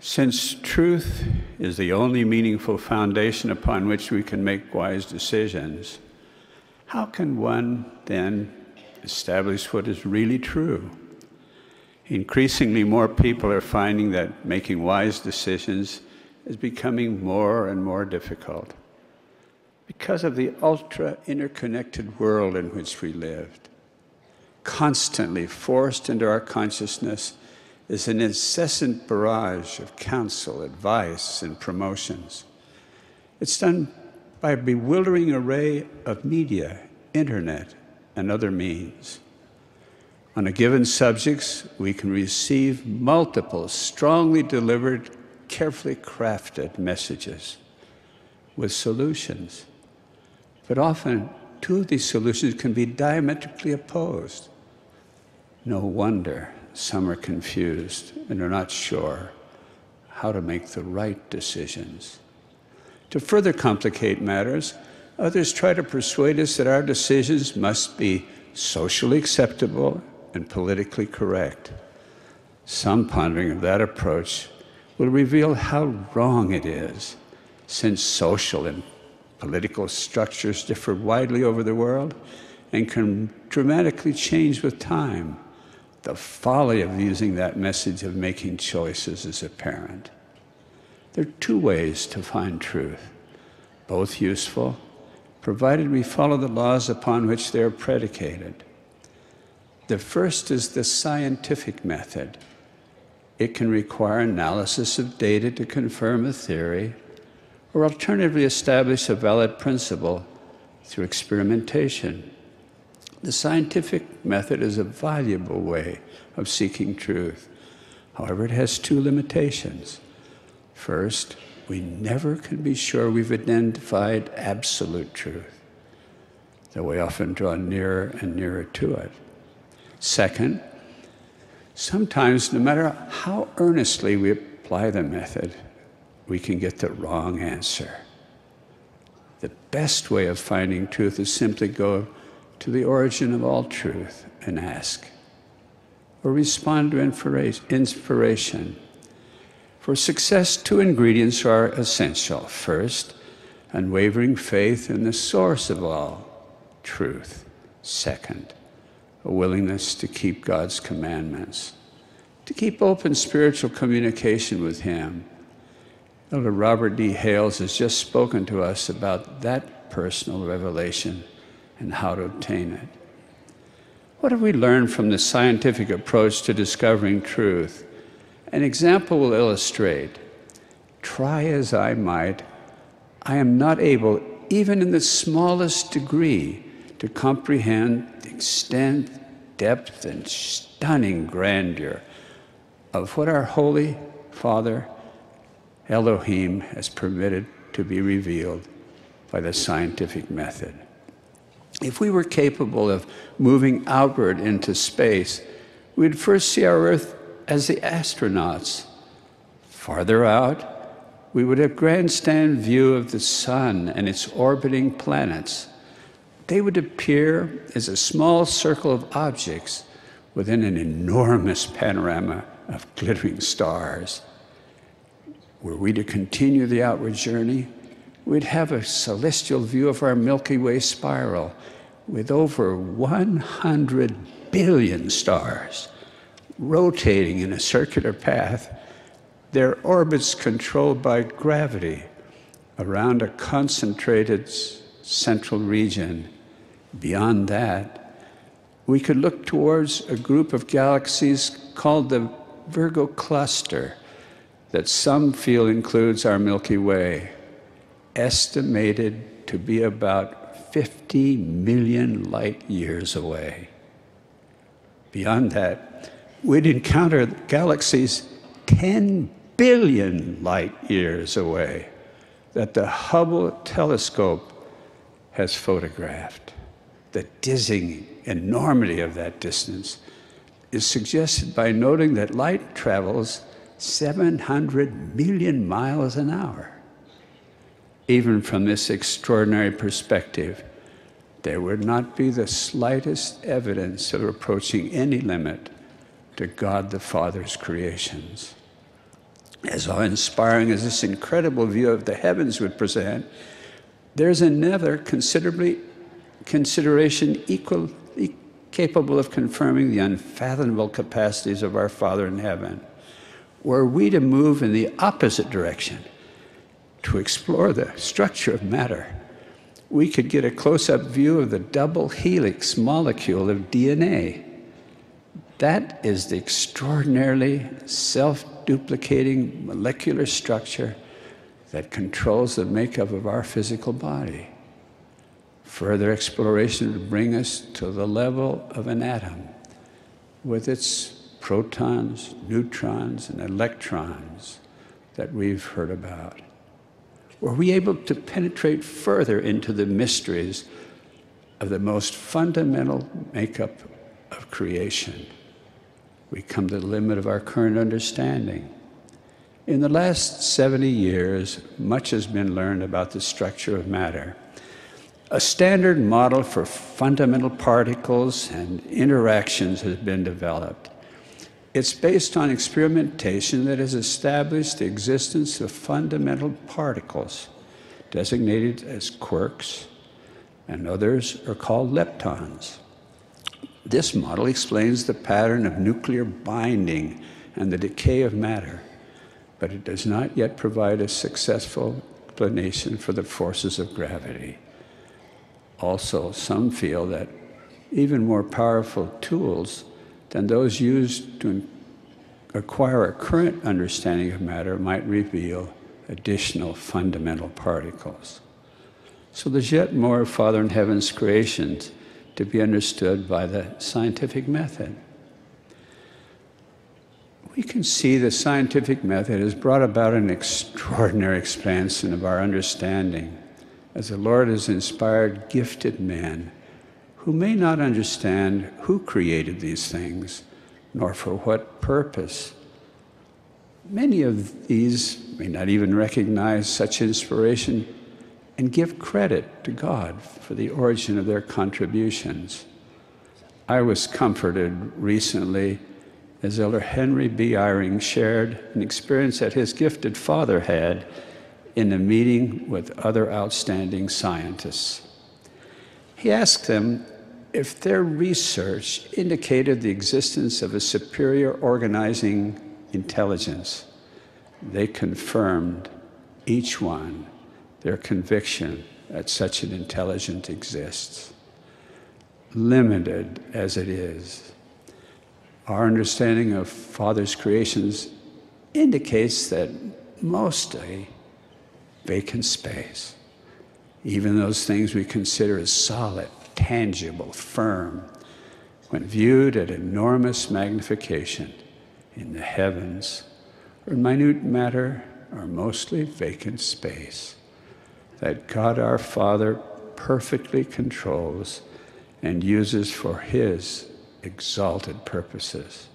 Since truth is the only meaningful foundation upon which we can make wise decisions, how can one then establish what is really true? Increasingly more people are finding that making wise decisions is becoming more and more difficult because of the ultra-interconnected world in which we live. Constantly forced into our consciousness is an incessant barrage of counsel, advice, and promotions. It's done by a bewildering array of media, internet, and other means. On a given subject, we can receive multiple, strongly delivered, carefully crafted messages with solutions. But often, two of these solutions can be diametrically opposed. No wonder some are confused and are not sure how to make the right decisions. To further complicate matters, others try to persuade us that our decisions must be socially acceptable and politically correct. Some pondering of that approach will reveal how wrong it is, since social and political structures differ widely over the world and can dramatically change with time. The folly of using that message of making choices is apparent. There are two ways to find truth, both useful, provided we follow the laws upon which they are predicated. The first is the scientific method. It can require analysis of data to confirm a theory, or alternatively establish a valid principle through experimentation. The scientific method is a valuable way of seeking truth. However, it has two limitations. First, we never can be sure we've identified absolute truth, though we often draw nearer and nearer to it. Second, sometimes, no matter how earnestly we apply the method, we can get the wrong answer. The best way of finding truth is simply go to the origin of all truth and ask, or respond to inspiration. For success, two ingredients are essential. First, unwavering faith in the source of all truth. Second, a willingness to keep God's commandments, to keep open spiritual communication with Him. Elder Robert D. Hales has just spoken to us about that personal revelation and how to obtain it. What have we learned from the scientific approach to discovering truth? An example will illustrate. Try as I might, I am not able, even in the smallest degree, to comprehend the extent, depth, and stunning grandeur of what our Holy Father, Elohim, has permitted to be revealed by the scientific method. If we were capable of moving outward into space, we'd first see our Earth as the astronauts. Farther out, we would have a grandstand view of the sun and its orbiting planets. They would appear as a small circle of objects within an enormous panorama of glittering stars. Were we to continue the outward journey, we'd have a celestial view of our Milky Way spiral with over 100 billion stars rotating in a circular path, their orbits controlled by gravity around a concentrated central region. Beyond that, we could look towards a group of galaxies called the Virgo cluster that some feel includes our Milky Way, estimated to be about 50 million light years away. Beyond that, we'd encounter galaxies 10 billion light years away that the Hubble telescope has photographed. The dizzying enormity of that distance is suggested by noting that light travels 700 million miles an hour. Even from this extraordinary perspective, there would not be the slightest evidence of approaching any limit to God the Father's creations. as awe-inspiring as this incredible view of the heavens would present, there's another consideration equally capable of confirming the unfathomable capacities of our Father in heaven. Were we to move in the opposite direction, to explore the structure of matter, we could get a close-up view of the double helix molecule of DNA. That is the extraordinarily self-duplicating molecular structure that controls the makeup of our physical body. Further exploration would bring us to the level of an atom with its protons, neutrons, and electrons that we've heard about. Were we able to penetrate further into the mysteries of the most fundamental makeup of creation, we come to the limit of our current understanding. In the last 70 years, much has been learned about the structure of matter. A standard model for fundamental particles and interactions has been developed. It's based on experimentation that has established the existence of fundamental particles, designated as quarks, and others are called leptons. This model explains the pattern of nuclear binding and the decay of matter, but it does not yet provide a successful explanation for the forces of gravity. Also, some feel that even more powerful tools than those used to acquire a current understanding of matter might reveal additional fundamental particles. So there's yet more of Father in Heaven's creations to be understood by the scientific method. We can see the scientific method has brought about an extraordinary expansion of our understanding, as the Lord has inspired gifted men who may not understand who created these things, nor for what purpose. Many of these may not even recognize such inspiration and give credit to God for the origin of their contributions. I was comforted recently as Elder Henry B. Eyring shared an experience that his gifted father had in a meeting with other outstanding scientists. He asked them if their research indicated the existence of a superior organizing intelligence. They confirmed, each one, their conviction that such an intelligence exists. Limited as it is, our understanding of Father's creations indicates that mostly vacant space, even those things we consider as solid, tangible, firm, when viewed at enormous magnification in the heavens or minute matter, are mostly vacant space that God our Father perfectly controls and uses for His exalted purposes.